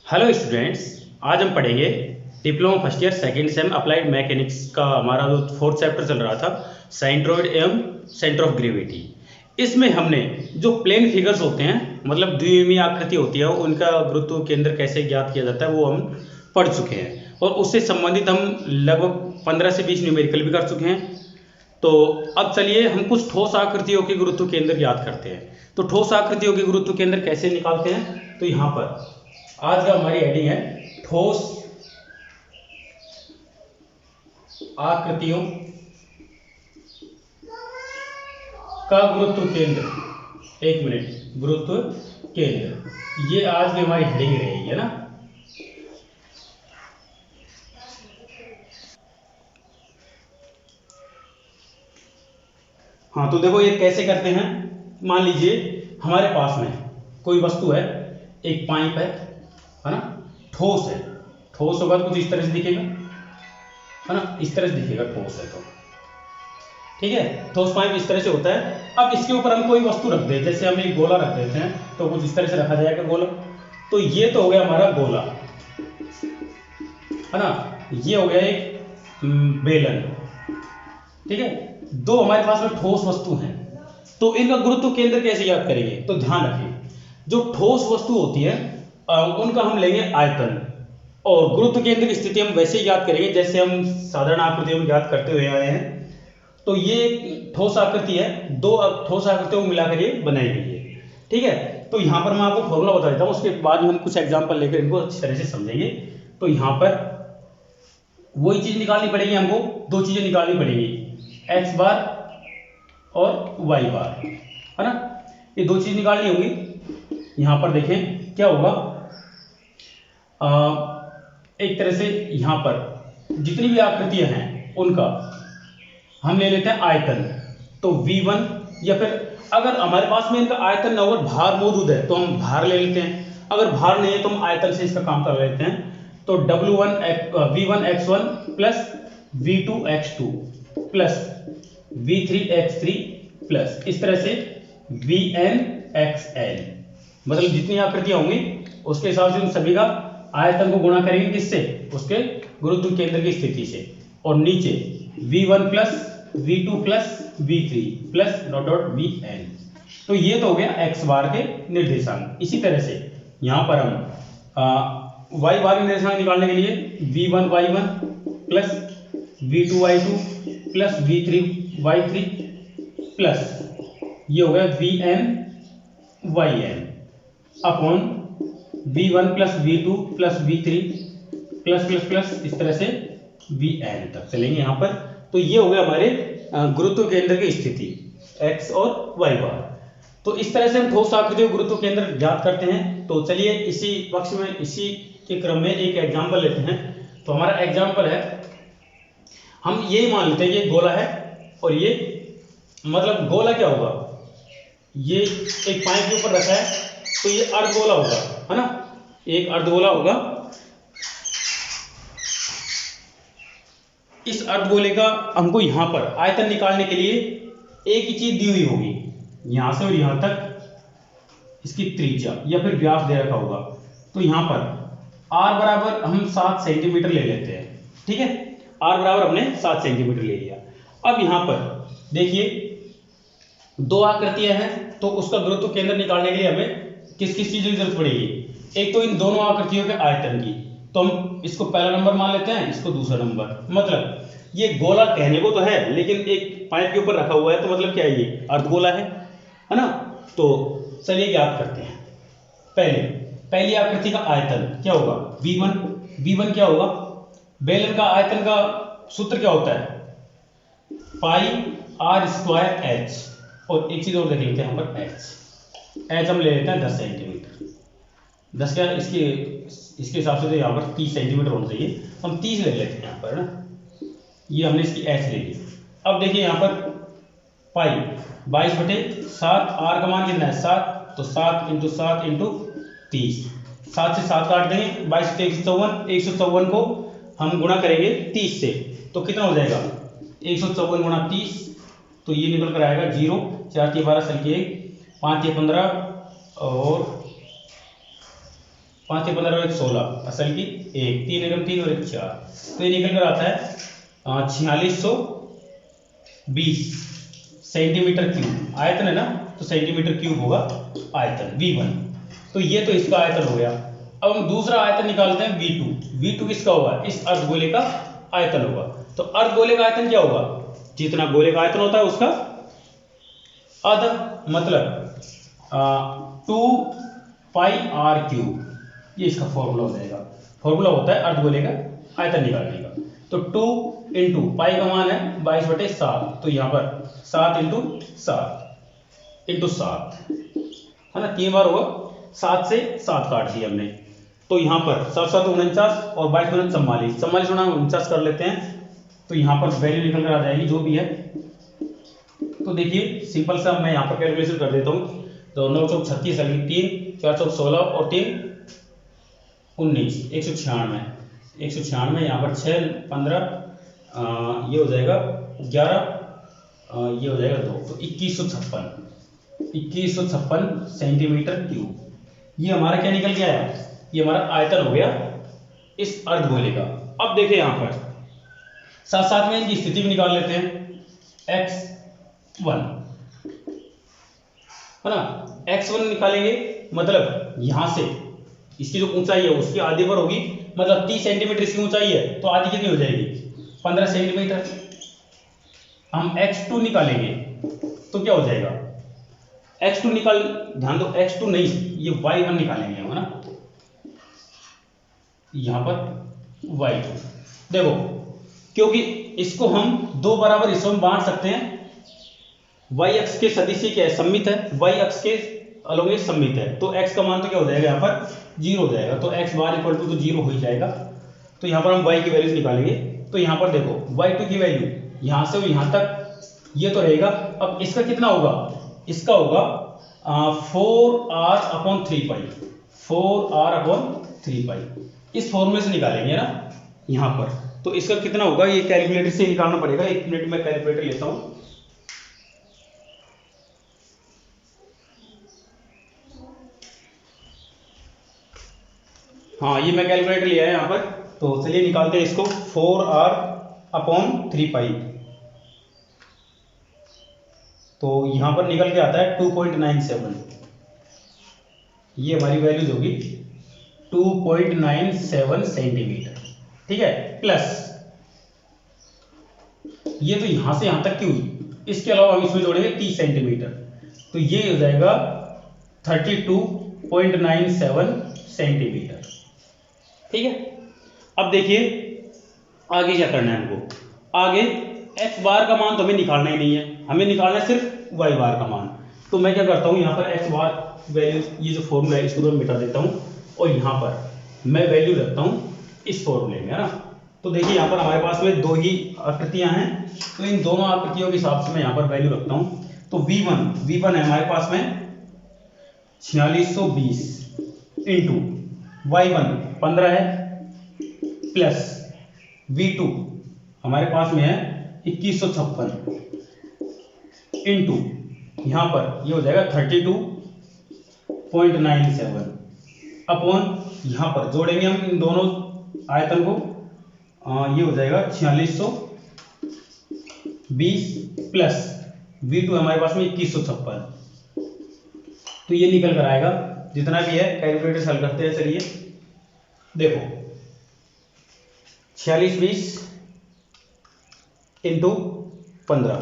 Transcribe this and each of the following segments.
Hello students, आज हम पढ़ेंगे diploma first year second same applied mechanics का हमारा जो फोर्थ चैप्टर चल रहा था साइंट्रॉइड एवं सेंटर ऑफ ग्रेविटी। इसमें हमने जो प्लेन फिगर्स होते हैं मतलब द्विविमीय आकृति होती है उनका गुरुत्व केंद्र कैसे ज्ञात किया जाता है वो हम पढ़ चुके हैं और उससे संबंधित हम लगभग 15 से 20 न्यूमेरिकल भी कर चुके हैं। तो अब चलिए हम कुछ ठोस आकृतियों के गुरुत्व केंद्र ज्ञात करते हैं। तो ठोस आकृतियों के गुरुत्व केंद्र कैसे निकालते हैं, तो यहाँ पर आज का हमारी हेडिंग है ठोस आकृतियों का गुरुत्व केंद्र। एक मिनट, गुरुत्व केंद्र, ये आज की हमारी हेडिंग रहेगी, है ना। हाँ, तो देखो ये कैसे करते हैं। मान लीजिए हमारे पास में कोई वस्तु है, एक पाइप है ना, ठोस है। ठोस होगा तो कुछ इस तरह से दिखेगा, है ना, इस तरह से दिखेगा ठोस है तो ठीक है। ठोस पाइप इस तरह से होता है। अब इसके ऊपर हम कोई वस्तु रख दें, जैसे हम एक गोला रख देते हैं तो कुछ इस तरह से रखा जाएगा गोला। तो ये तो हो गया हमारा गोला, है ना, ये हो गया एक बेलन, ठीक है। दो हमारे पास में ठोस वस्तु हैं, तो इनका गुरुत्व केंद्र कैसे ज्ञात करेंगे, तो ध्यान रखिए जो ठोस वस्तु होती है उनका हम लेंगे आयतन और गुरुत्व केंद्र की स्थिति हम वैसे ही ज्ञात करेंगे जैसे हम साधारण आकृतियों में ज्ञात करते हुए आए हैं। तो ये ठोस आकृति है, दो ठोस आकृतियों को मिलाकर ये बनाई गई है, ठीक है। तो यहाँ पर मैं आपको फॉर्मूला बता देता हूँ, उसके बाद हम कुछ एग्जाम्पल लेकर इनको अच्छी तरह से समझेंगे। तो यहाँ पर वही चीज निकालनी पड़ेगी हमको, दो चीजें निकालनी पड़ेगी, एक्स बार और वाई बार, है ना। ये दो चीज निकालनी होगी। यहां पर देखें क्या होगा, एक तरह से यहां पर जितनी भी आकृतियां हैं उनका हम ले लेते हैं आयतन। तो V1, या फिर अगर हमारे पास में इनका आयतन न हो, भार मौजूद है तो हम भार ले लेते हैं, अगर भार नहीं है तो हम आयतन से इसका काम कर लेते हैं। तो V1x1 plus V2x2 plus V3x3 plus इस तरह से Vnxn, मतलब जितनी आकृतियां होंगी उसके हिसाब से उन सभी का आयतन को गुणा करेंगे किससे, उसके गुरुत्व केंद्र की स्थिति से। और नीचे V1 plus V2 plus V3 plus dot dot Vn। तो ये तो हो गया x बार के निर्देशांक। इसी तरह से यहां पर हम y बार के निर्देशांक निकालने के लिए V1y1 plus V2y2 plus V3y3 plus ये हो गया Vn upon V1 plus V2 plus V3 plus plus plus इस तरह से Vn तक चलेंगे यहाँ पर। तो ये हो गया हमारे गुरुत्व केंद्र की स्थिति x और y बार। तो इस तरह से हम ठोस आकृतियों गुरुत्व केंद्र ज्ञात करते हैं। तो चलिए इसी पक्ष में इसी के क्रम में एक एग्जाम्पल लेते हैं। तो हमारा एग्जाम्पल है, हम यही मान लेते हैं ये गोला है और ये मतलब गोला क्या होगा, ये एक पाइप के ऊपर रखा है तो ये अर्धगोला होगा, है ना, एक अर्धगोला होगा। इस अर्धगोले का हमको यहां पर आयतन निकालने के लिए एक ही चीज दी हुई होगी, यहां से और यहां तक इसकी त्रिज्या या फिर व्यास दे रखा होगा। तो यहां पर r बराबर हम 7 सेंटीमीटर ले लेते हैं, ठीक है, r बराबर हमने 7 सेंटीमीटर ले लिया। अब यहां पर देखिए दो आकृतियां हैं तो उसका गुरुत्व केंद्र निकालने के लिए हमें किस किस चीज की जरूरत पड़ेगी, एक तो इन दोनों आकृतियों के आयतन की। तो हम इसको पहला नंबर मान लेते हैं, इसको दूसरा नंबर। मतलब ये गोला कहने को तो है लेकिन एक पाइप के ऊपर रखा हुआ है तो मतलब क्या है, ये अर्धगोला है ना। तो चलिए ज्ञात करते हैं। पहली आकृति का आयतन क्या होगा, V1 क्या होगा, बेलन का आयतन का सूत्र क्या होता है, पाई r स्क्वायर h। और एक चीज और देख लेते हैं यहाँ पर h हम ले लेते हैं 10 सेंटीमीटर। 10 क्या इसके हिसाब से तो यहाँ पर 30 सेंटीमीटर होना चाहिए, हम 30 ले लेते हैं यहाँ पर ना। ये हमने इसकी h ले ली। अब देखिए यहाँ पर पाई 22/7, r का मान कितना है 7, तो 7 × 7 × 30, 7 से 7 काट देंगे, 22 से 154 को हम गुणा करेंगे 30 से तो कितना हो जाएगा 154 गुणा 30, तो ये निकल कर आएगा 0, 4 × 12 = 1, 5 × 15 और 5 के 15 और 1 16, असल की 1, 3 एकम 3 और 1 4, तो ये निकल कर आता है 4620 सेंटीमीटर क्यूब। आयतन है ना, तो सेंटीमीटर क्यूब होगा आयतन V1। तो ये तो इसका आयतन हो गया। अब हम दूसरा आयतन निकालते हैं V2। V2 किसका होगा? इस अर्धगोले का आयतन होगा। तो अर्धगोले का आयतन क्या होगा? जितना गोले का आयतन होता है उसका आधा, मतलब 2πr³। ये इसका फॉर्मूला हो जाएगा। फॉर्मूला होता है अर्धगोले का आयतन निकालने का। तो 2 इंटू पाई का मान है 22/7, तो यहाँ पर 7 इंटू 7 इंटू 7 है ना, 3 बार होगा। 7 से 7 काट दिए हमने, तो यहाँ पर 7 7 49 और 22 44 44 49 कर लेते हैं, तो यहाँ पर वैल्यू निकल कर आ जाएगी जो भी है। तो देखिए सिंपल सा मैं यहाँ पर कैलकुलेशन कर देता हूँ। तो 9 चौक 36, 3 4 चौक 16 और 3 19, 196, 196 यहाँ पर 6 15 ये हो जाएगा 11, ये हो जाएगा 2, तो 2156 सेंटीमीटर क्यूब। ये हमारा क्या निकल गया है? ये हमारा आयतन हो गया इस अर्धगोले का। अब देखिए यहाँ पर साथ साथ में इनकी स्थिति भी निकाल लेते हैं। x1 है ना, x1 निकालेंगे, मतलब यहां से इसकी जो ऊंचाई है उसकी आधी पर होगी, मतलब 30 सेंटीमीटर इसकी ऊंचाई है, तो आधी कितनी हो जाएगी? 15 सेंटीमीटर। हम x2 निकालेंगे तो क्या हो जाएगा? x2 निकाल, ध्यान दो x2 नहीं, ये y1 निकालेंगे हम, है ना, यहां पर y2। देखो क्योंकि इसको हम दो बराबर हिस्सों में बांट सकते हैं। y अक्ष के सदिश क्या है? सममित है। y अक्ष के अलग सममित है, तो x का मान तो क्या हो जाएगा? यहाँ पर 0 हो जाएगा। तो x बार इक्वल टू तो 0 हो ही जाएगा। तो यहाँ पर हम y की वैल्यूज निकालेंगे। तो यहाँ पर देखो y2 की वैल्यू यहाँ से यहाँ तक ये तो रहेगा। अब इसका कितना होगा? इसका होगा 4r/3π, 4r/3π। इस फॉर्मूले से निकालेंगे ना यहाँ पर। तो इसका कितना होगा? ये कैलकुलेटर से निकालना पड़ेगा। 1 मिनट में कैलकुलेटर लेता हूँ। हाँ, ये मैं कैलकुलेटर लिया है यहाँ पर। तो चलिए निकालते हैं इसको। 4r/3π, तो यहाँ पर निकल के आता है 2.97। ये हमारी वैल्यूज होगी 2.97 सेंटीमीटर, ठीक है। प्लस ये तो यहां से यहां तक की हुई, इसके अलावा हम इसमें जोड़ेंगे 30 सेंटीमीटर, तो ये हो जाएगा 32.97 सेंटीमीटर, ठीक है। अब देखिए आगे क्या करना है हमको। आगे x बार का मान तो हमें निकालना ही नहीं है, हमें निकालना है सिर्फ y बार का मान। तो मैं क्या करता हूँ, यहाँ पर x बार वैल्यू, ये जो फॉर्मूला है इसको तो मैं मिटा देता हूँ और यहाँ पर मैं वैल्यू रखता हूँ इस फॉर्मूले में, है ना। तो देखिए यहाँ पर हमारे पास में दो ही आकृतियां हैं, तो इन दोनों आकृतियों के हिसाब से मैं यहाँ पर वैल्यू रखता हूँ। तो V1 है हमारे पास में 4620 इंटू y1 15 है, प्लस V2 हमारे पास में है 2156 इंटू यहाँ पर ये हो जाएगा 32.97 अपॉन यहाँ पर जोड़ेंगे हम इन दोनों आयतन को, ये हो जाएगा 4620 प्लस V2 हमारे पास में 2156। तो ये निकल कर आएगा जितना भी है, कैलकुलेटर से हल करते हैं। चलिए देखो 4620 इंटू 15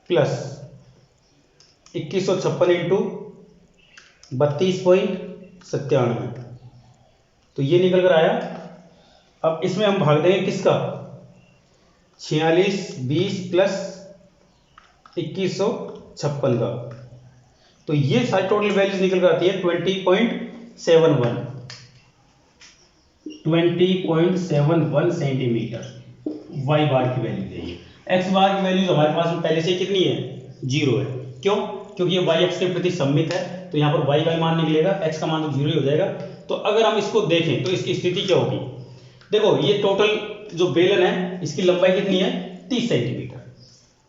प्लस 2156 इंटू 32.97, तो ये निकल कर आया। अब इसमें हम भाग देंगे किसका, 4620 प्लस 2156 का, तो ये सारी टोटल वैल्यूज निकल कर आती है 20.71 सेंटीमीटर। y बार की वैल्यू चाहिए। x बार की वैल्यू हमारे पास में पहले से कितनी है, 0 है। क्यों? क्योंकि ये y अक्ष के प्रति सममित है, तो यहाँ पर y का मान निकलेगा, x का मान तो 0 ही हो जाएगा। तो अगर हम इसको देखें तो इसकी स्थिति क्या होगी, देखो ये टोटल जो बेलन है इसकी लंबाई कितनी है, 30 सेंटीमीटर,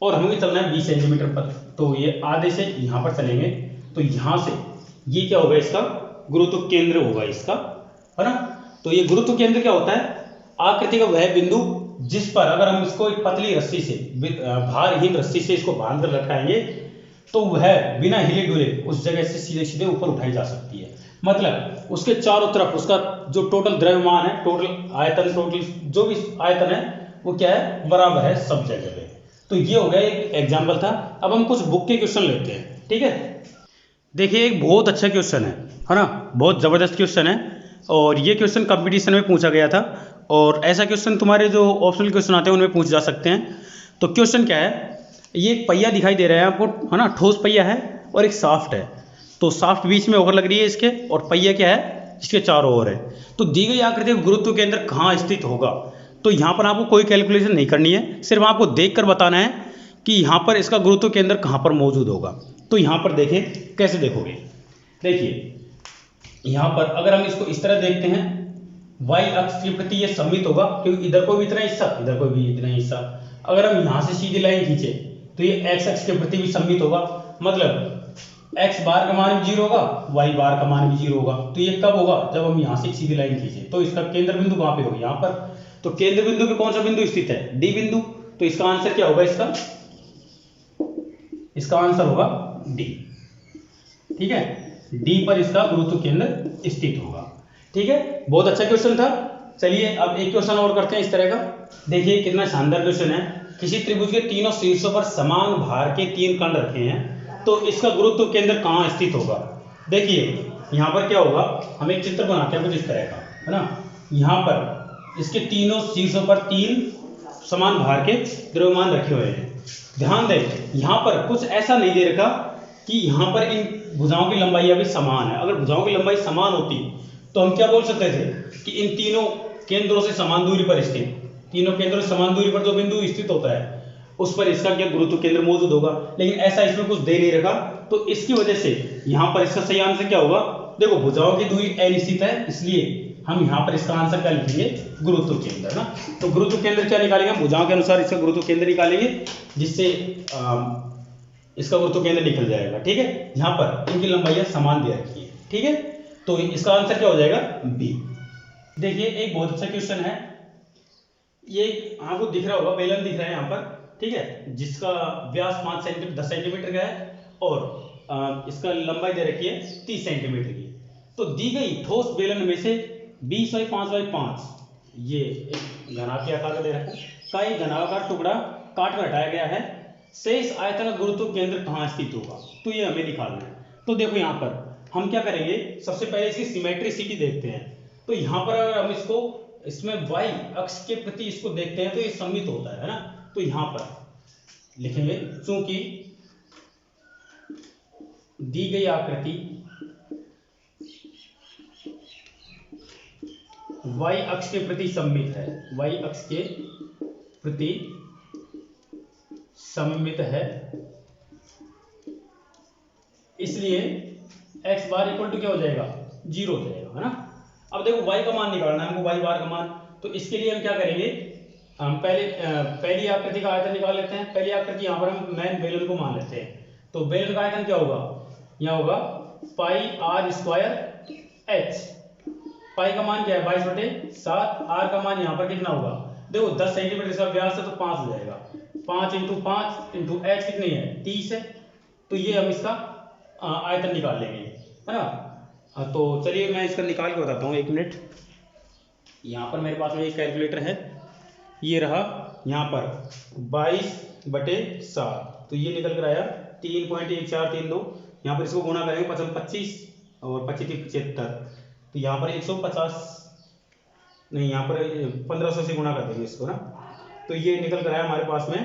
और हमें चलना है 20 सेंटीमीटर पर। तो ये आधे से यहाँ पर चलेंगे, तो यहाँ से ये क्या होगा, इसका गुरुत्व केंद्र होगा इसका, है ना। तो ये गुरुत्व केंद्र क्या होता है, आकृति का वह बिंदु जिस पर अगर हम इसको एक पतली रस्सी से, भारहीन रस्सी से इसको बांध कर लटकाएंगे तो वह बिना हिले डुले उस जगह से सीधे सीधे ऊपर उठाई जा सकती है। मतलब उसके चारों तरफ उसका जो टोटल द्रव्यमान है, टोटल आयतन, टोटल जो भी आयतन है वो क्या है, बराबर है सब जगह पे। तो ये हो गया एक एग्जाम्पल था। अब हम कुछ बुक के क्वेश्चन लेते हैं, ठीक है। देखिए एक बहुत अच्छा क्वेश्चन है ना, बहुत ज़बरदस्त क्वेश्चन है, और ये क्वेश्चन कंपटीशन में पूछा गया था, और ऐसा क्वेश्चन तुम्हारे जो ऑप्शनल क्वेश्चन आते हैं उनमें पूछ जा सकते हैं। तो क्वेश्चन क्या है, ये एक पहिया दिखाई दे रहा है आपको, है ना, ठोस पहिया है और एक साफ्ट है। तो साफ्ट बीच में होकर लग रही है इसके, और पहिया क्या है, इसके चारों ओर है। तो दी गई आकृति का गुरुत्व केंद्र कहाँ स्थित होगा। तो यहाँ पर आपको कोई कैलकुलेशन नहीं करनी है, सिर्फ आपको देख कर बताना है कि यहाँ पर इसका गुरुत्व केंद्र कहाँ पर मौजूद होगा। तो यहाँ पर देखें, कैसे देखोगे, देखिए यहाँ पर अगर हम इसको इस तरह देखते हैं, y अक्ष के प्रति ये सममित होगा, क्योंकि इधर को भी इतना हिस्सा, इधर को भी इतना हिस्सा। अगर हम यहाँ से सीधी लाइन खींचे तो ये x अक्ष के प्रति भी सममित होगा, मतलब x बार का मान भी 0 होगा, y बार का मान भी 0 होगा। तो ये कब होगा, जब हम यहाँ से सीधी लाइन खींचे। तो इसका केंद्र बिंदु कहाँ पे होगा, यहाँ पर। तो केंद्र बिंदु पे कौन सा बिंदु स्थित है, डी बिंदु। तो इसका आंसर क्या होगा, इसका आंसर होगा डी, ठीक है। डी पर इसका गुरुत्व केंद्र स्थित होगा, ठीक है। बहुत अच्छा क्वेश्चन था। चलिए अब एक क्वेश्चन और करते हैं इस तरह का। देखिए कितना शानदार क्वेश्चन है। किसी त्रिभुज के तीनों शीर्षों पर समान भार के 3 खंड रखे हैं, तो इसका गुरुत्व केंद्र कहाँ स्थित होगा। देखिए यहाँ पर क्या होगा, हम एक चित्र बनाते हैं कुछ इस तरह का, है ना। यहाँ पर इसके तीनों शीर्षों पर 3 समान भार के द्रव्यमान रखे हुए हैं। ध्यान दें यहाँ पर कुछ ऐसा नहीं दे रखा कि यहाँ पर इन भुजाओं की लंबाई अभी समान है। अगर भुजाओं की लंबाई समान होती तो हम क्या बोल सकते थे कि इन तीनों केंद्रों से समान दूरी पर स्थित, तीनों केंद्रों से समान दूरी पर जो बिंदु स्थित होता है उस पर इसका क्या गुरुत्व केंद्र मौजूद होगा। लेकिन ऐसा इसमें कुछ दे नहीं रखा, तो इसकी वजह से यहाँ पर इसका सही आंसर क्या होगा। देखो भुजाओं की दूरी n स्थित है, इसलिए हम यहाँ पर इसका आंसर क्या लिखेंगे, गुरुत्व केंद्र ना। तो गुरुत्व केंद्र क्या निकालेंगे, भुजाओं के अनुसार इसका गुरुत्व केंद्र निकालेंगे, जिससे इसका गुरुत्व केंद्र निकल जाएगा, ठीक है। यहाँ पर इनकी लंबाइयां समान दे रखी है, ठीक है। तो इसका आंसर क्या हो जाएगा, बी। देखिए एक बहुत अच्छा क्वेश्चन है। ये आपको दिख रहा होगा, बेलन दिख रहा है यहाँ पर, ठीक है, जिसका व्यास 10 सेंटीमीटर का है, और इसका लंबाई दे रखी है 30 सेंटीमीटर की। तो दी गई ठोस बेलन में से 20/5/5 ये एक घनाभ आकार का दे रखा है, का एक घनाकार टुकड़ा काट कर हटाया गया है। शेष आयतन का गुरुत्व केंद्र कहाँ स्थित होगा, तो ये हमें निकालना है। तो देखो यहाँ पर हम क्या करेंगे, सबसे पहले इसकी सिमेट्रिसिटी देखते हैं। तो यहाँ पर अगर हम इसमें y अक्ष के प्रति इसको देखते हैं तो ये सममित होता है ना। तो यहाँ पर लिखेंगे, चूंकि दी गई आकृति y अक्ष के प्रति सममित है, y अक्ष के प्रति सममित है, इसलिए x बार इक्वल टू क्या हो जाएगा, 0 हो जाएगा, है ना। अब देखो y का मान निकालना है हमको, y बार का मान। तो इसके लिए हम क्या करेंगे, हम पहली आकृति का आयतन निकाल लेते हैं। पहली आकृति यहाँ पर हम मैन बेलन को मान लेते हैं। तो बेलन का आयतन क्या होगा, यहाँ होगा पाई r स्क्वायर h। पाई का मान क्या है, 22/7। r का मान यहाँ पर कितना होगा, देखो 10 सेंटीमीटर इसका व्यास है तो 5 हो जाएगा। 5 × 5 × h कितनी है, 30 है। तो ये हम इसका आयतन निकाल लेंगे, है ना। तो चलिए मैं इसका निकाल के बताता हूँ, 1 मिनट। यहाँ पर मेरे पास में एक कैलकुलेटर है, ये रहा यहाँ पर 22/7। तो ये निकल कर आया 3.1432। यहाँ पर इसको गुणा करेंगे 25 और 25 75। तो यहाँ पर 150 नहीं, यहाँ पर 1500 से गुणा कर देंगे इसको ना। तो ये निकल कर आया हमारे पास में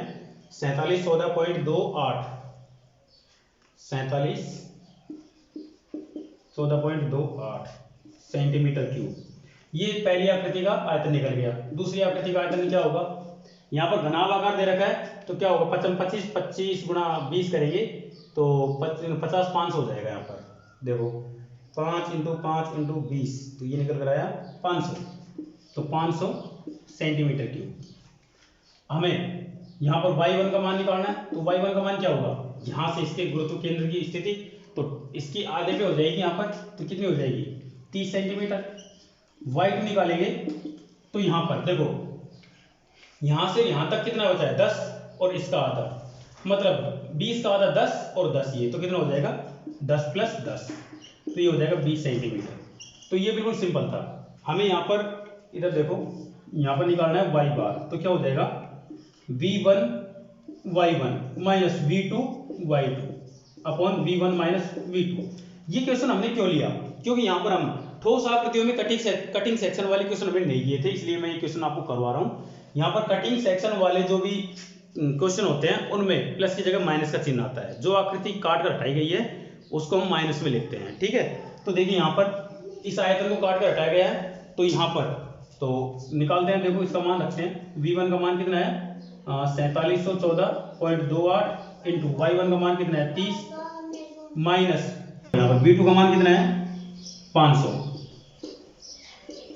4714.28 सेंटीमीटर क्यूब। ये पहली आकृति का आयतन निकल गया। दूसरी आकृति का आयतन क्या होगा, यहाँ पर घनाभ आकार दे रखा है, तो क्या होगा 25 × 20 करेंगे तो 50 500 हो जाएगा। यहाँ पर देखो 5 × 5 × 20, तो ये निकल कर आया 500। तो 500 सेंटीमीटर क्यूब। हमें यहाँ पर y1 का मान निकालना है। तो y1 का मान क्या होगा, यहाँ से इसके गुरुत्व केंद्र की स्थिति, तो इसकी आधे पे हो जाएगी यहाँ पर, तो कितनी हो जाएगी 30 सेंटीमीटर। y2 निकालेंगे तो यहाँ पर देखो, यहाँ से यहाँ तक कितना बचा है 10 और इसका आधा, मतलब 20 का आधा 10 और 10 ये, तो कितना हो जाएगा 10 + 10, तो ये हो जाएगा 20 सेंटीमीटर। तो ये बिल्कुल सिंपल था। हमें यहाँ पर इधर देखो, यहाँ पर निकालना है y बार, तो क्या हो जाएगा v1 y1 minus v2 y2 upon v1 minus v2। ये क्वेश्चन हमने क्यों लिया, क्योंकि यहाँ पर हम ठोस आकृतियों में कटिंग सेक्शन वाले क्वेश्चन हमने नहीं किए थे, इसलिए मैं ये क्वेश्चन आपको करवा रहा हूँ। यहाँ पर कटिंग सेक्शन वाले जो भी क्वेश्चन होते हैं उनमें प्लस की जगह माइनस का चिन्ह आता है। जो आकृति काट कर हटाई गई है उसको हम माइनस में लिखते हैं, ठीक है। तो देखिए यहाँ पर इस आयतन को काट कर हटाया गया है, तो यहाँ पर तो निकालते हैं। देखो इसका मान रखते हैं, v1 का मान कितना है 4714.28 इंटू y1 का मान कितना है 30 माइनस यहाँ पर v2 का मान कितना है 500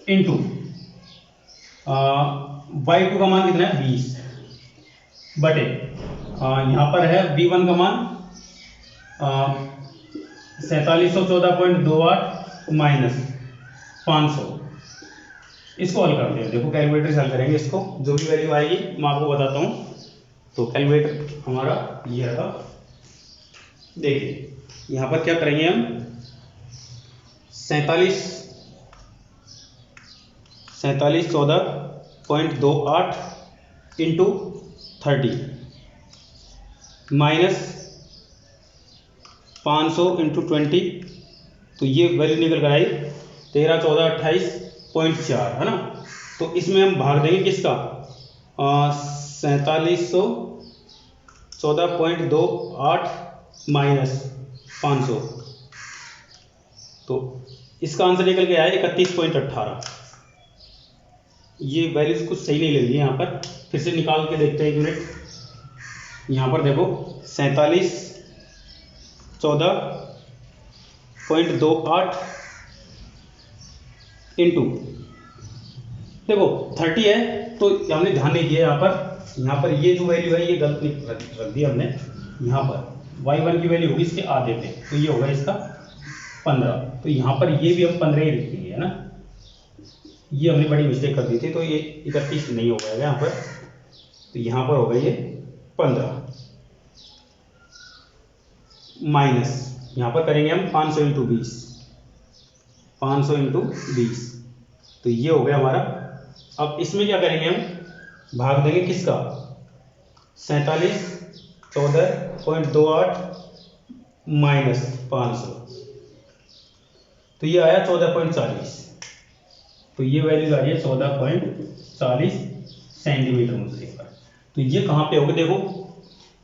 इंटू y2 का मान कितना है 20 बटे यहाँ पर है v1 का मान 4714.28 माइनस 500। इसको हल करते हैं। देखो कैलकुलेटर से हल करेंगे इसको, जो भी वैल्यू आएगी मैं आपको बताता हूँ। तो कैलकुलेटर हमारा ये रहा। देखिए यहाँ पर क्या करेंगे हम 4714.28 इंटू 30 माइनस 500 इंटू 20, तो ये वैल्यू निकल कर आई 131428.4 है ना। तो इसमें हम भाग देंगे किसका 4714.28 माइनस 500, तो इसका आंसर निकल के आया 31.18। ये वैल्यूज कुछ सही नहीं लग रही है यहाँ पर, फिर से निकाल के देखते हैं एक मिनट। यहाँ पर देखो 4714.28 इंटू देखो 30 है, तो हमने ध्यान नहीं दिया यहाँ पर ये जो वैल्यू है ये गलत रख दी हमने। यहाँ पर y1 की वैल्यू होगी इसके आधे पे, तो ये होगा इसका 15, तो यहाँ पर ये भी हम 15 ही लिख देंगे है ना। ये हमने बड़ी मिस्टेक कर दी थी, तो ये 31 नहीं हो पाएगा यहाँ पर, तो यहाँ पर होगा ये 15 माइनस यहाँ पर करेंगे हम 500 इंटू 20, 500 इंटू 20, तो ये हो गया हमारा। अब इसमें क्या करेंगे हम, भाग देंगे किसका 4714.28 माइनस 500, तो ये आया 14.40, तो ये वैल्यू आ रही है 14.40 सेंटीमीटर मुझसे पर। तो ये कहाँ पे होगा, देखो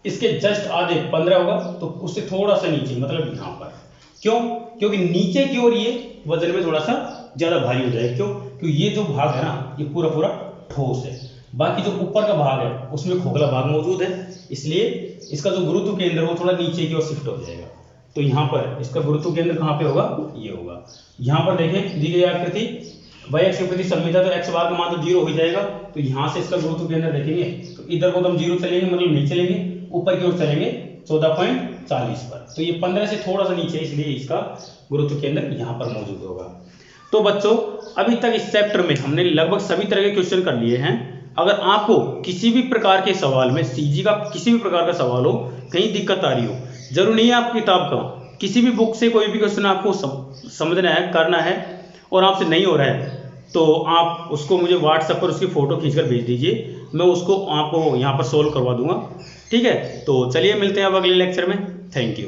इसके जस्ट आधे 15 होगा, तो उससे थोड़ा सा नीचे, मतलब यहाँ पर। क्यों, क्योंकि नीचे की ओर ये वजन में थोड़ा सा ज्यादा भारी हो जाएगा। क्यों, क्योंकि ये जो भाग है ना ये पूरा पूरा ठोस है, बाकी जो ऊपर का भाग है उसमें खोखला भाग मौजूद है, इसलिए इसका जो गुरुत्व केंद्र है वो थोड़ा नीचे की ओर शिफ्ट हो जाएगा। तो यहाँ पर इसका गुरुत्व केंद्र कहाँ पे होगा, ये होगा। यहाँ पर देखें दी गई आकृति y अक्ष के प्रति सममित है, तो x बार का मान तो 0 हो जाएगा। तो यहाँ से इसका गुरुत्व केंद्र देखेंगे तो इधर को तो हम 0 चलेंगे, मतलब नहीं चलेंगे, ऊपर की ओर चलेंगे 14.40 पर। तो ये 15 से थोड़ा सा नीचे, इसलिए इसका गुरुत्व केंद्र यहाँ पर मौजूद होगा। तो बच्चों अभी तक इस चैप्टर में हमने लगभग सभी तरह के क्वेश्चन कर लिए हैं। अगर आपको किसी भी प्रकार के सवाल में सीजी का किसी भी प्रकार का सवाल हो, कहीं दिक्कत आ रही हो, जरूर नहीं है आप किताब का, किसी भी बुक से कोई भी क्वेश्चन आपको समझना है, करना है और आपसे नहीं हो रहा है, तो आप उसको मुझे व्हाट्सएप पर उसकी फ़ोटो खींचकर भेज दीजिए, मैं उसको आपको यहाँ पर सोल्व करवा दूंगा। ठीक है, तो चलिए मिलते हैं अब अगले लेक्चर में। Thank you.